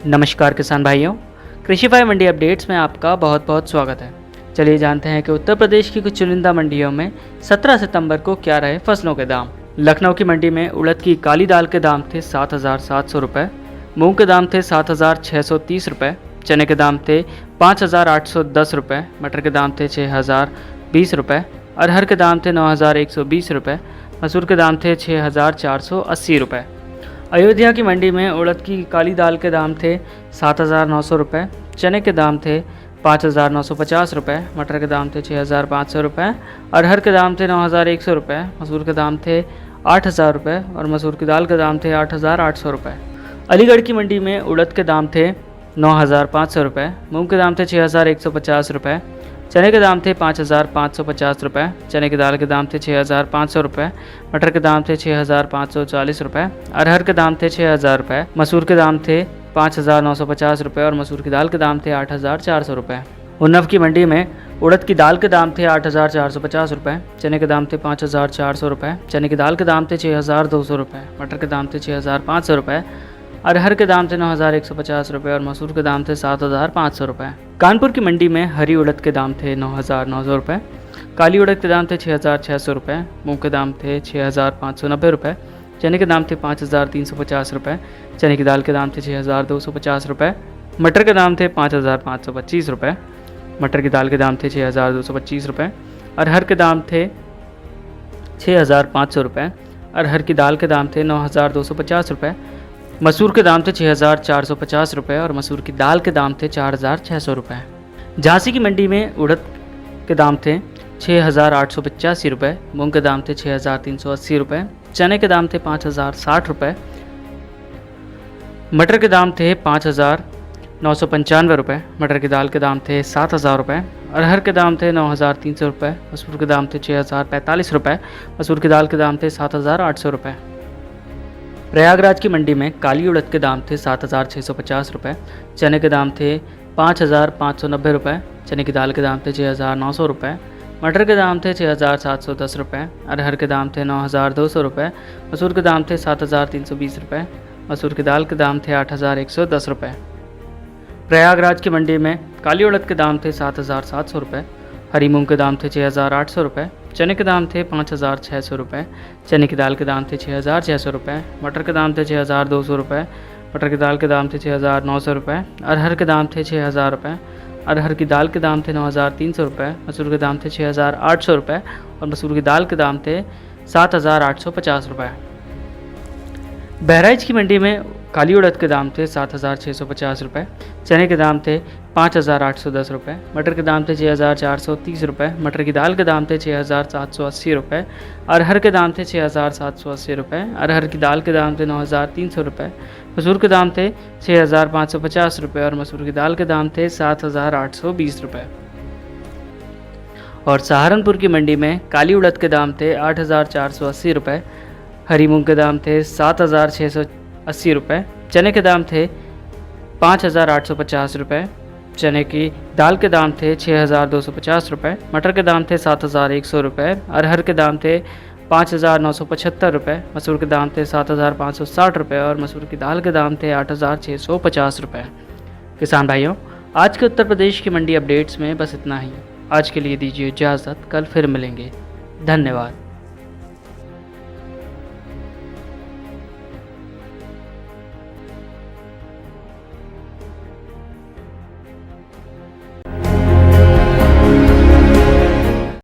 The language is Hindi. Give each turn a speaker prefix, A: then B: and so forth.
A: नमस्कार किसान भाइयों, कृषि फाई मंडी अपडेट्स में आपका बहुत बहुत स्वागत है। चलिए जानते हैं कि उत्तर प्रदेश की कुछ चुनिंदा मंडियों में 17 सितंबर को क्या रहे फसलों के दाम। लखनऊ की मंडी में उड़द की काली दाल के दाम थे 7,700 रुपये, मूंग के दाम थे 7,630 रुपये, चने के दाम थे 5,810 रुपये, मटर के दाम थे 6,020 रुपये, अरहर के दाम थे 9,120 रुपये, मसूर के दाम थे 6,480 रुपये। अयोध्या की मंडी में उड़द की काली दाल के दाम थे 7,900 रुपये, चने के दाम थे 5,950 रुपये, मटर के दाम थे 6,500 रुपये, अरहर के दाम थे 9,100 रुपये, मसूर के दाम थे 8,000 रुपये और मसूर की दाल के दाम थे 8,800 रुपये। अलीगढ़ की मंडी में उड़द के दाम थे 9,500 रुपये, मूंग के दाम थे 6,150 रुपये, चने के दाम थे 5,550 रुपये, चने की दाल के दाम थे 6,500 रुपये, मटर के दाम थे 6,540 रुपये, अरहर के दाम थे 6,000 रुपये, मसूर के दाम थे 5,950 रुपये और मसूर की दाल के दाम थे 8,400 रुपये। उन्नव की मंडी में उड़द की दाल के दाम थे 8,450 रुपये, चने के दाम थे 5,400 रुपये, चने की दाल के दाम थे 6,200 रुपये, मटर के दाम थे 6,500 रुपये, अरहर के दाम थे 9,150 रुपये और मसूर के दाम थे 7,500 रुपये। कानपुर की मंडी में हरी उड़द के दाम थे 9,900 रुपये, काली उड़द के दाम थे 6,600 रुपये, मूंग के दाम थे 6,590 रुपये, चने के दाम थे 5,350 रुपये, चने की दाल के दाम थे 6,250 रुपये, मटर के दाम थे 5,525 रुपये, मटर की दाल के दाम थे 6,225 रुपये, अरहर के दाम थे 6,500 रुपये, अरहर की दाल के दाम थे 9,250 रुपये, मसूर के दाम थे 6,450 रुपये और मसूर की दाल के दाम थे 4,600 रुपये। झांसी की मंडी में उड़द के दाम थे 6,885 रुपये, मूंग के दाम थे 6,380 रुपये, चने के दाम थे 5,060 रुपये, मटर के दाम थे 5,995 रुपये, मटर की दाल के दाम थे 7,000 रुपये, अरहर के दाम थे 9,300 रुपये, मसूर के दाम थे 6,045 रुपये, मसूर की दाल के दाम थे 7,800 रुपये। प्रयागराज की मंडी में काली उड़द के दाम थे 7,650 रुपये, चने के दाम थे 5,590 रुपये, चने की दाल के दाम थे 6,900 रुपये, मटर के दाम थे 6,710 रुपये, अरहर के दाम थे 9,200 रुपये, मसूर के दाम थे 7,320 रुपये, मसूर की दाल के दाम थे 8,110 रुपये। प्रयागराज की मंडी में काली उड़द के दाम थे 7,700 रुपये, हरी मूंग के दाम थे 6,800 रुपये, चने के दाम थे 5,600 रुपये, चने की दाल के दाम थे 6,600 रुपये, मटर के दाम थे 6,200 रुपये, मटर की दाल के दाम थे 6,900 रुपये, अरहर के दाम थे 6,000 रुपये, अरहर की दाल के दाम थे 9,300 रुपये, मसूर के दाम थे 6,800 रुपये और मसूर की दाल के दाम थे 7,850 रुपये। बहराइच की मंडी में काली उड़द के दाम थे 7,650 रुपये, चने के दाम थे 5,810 रुपये, मटर के दाम थे 6,430 रुपये, मटर की दाल के दाम थे 6,780 रुपये, अरहर के दाम थे 6,780 रुपये, अरहर की दाल के दाम थे 9,300 रुपये, मसूर के दाम थे 6,550 रुपये और मसूर की दाल के दाम थे 7,820 रुपये। और सहारनपुर की मंडी में काली उड़द के दाम थे 8,480 रुपये, हरी मूंग के दाम थे 7,680 रुपये, चने के दाम थे 5,850 रुपये, चने की दाल के दाम थे 6,250 रुपये, मटर के दाम थे 7,100 रुपये, अरहर के दाम थे 5,975 रुपये, मसूर के दाम थे 7,560 रुपये और मसूर की दाल के दाम थे 8,650 रुपये। किसान भाइयों, आज के उत्तर प्रदेश की मंडी अपडेट्स में बस इतना ही। आज के लिए दीजिए इजाज़त, कल फिर मिलेंगे। धन्यवाद।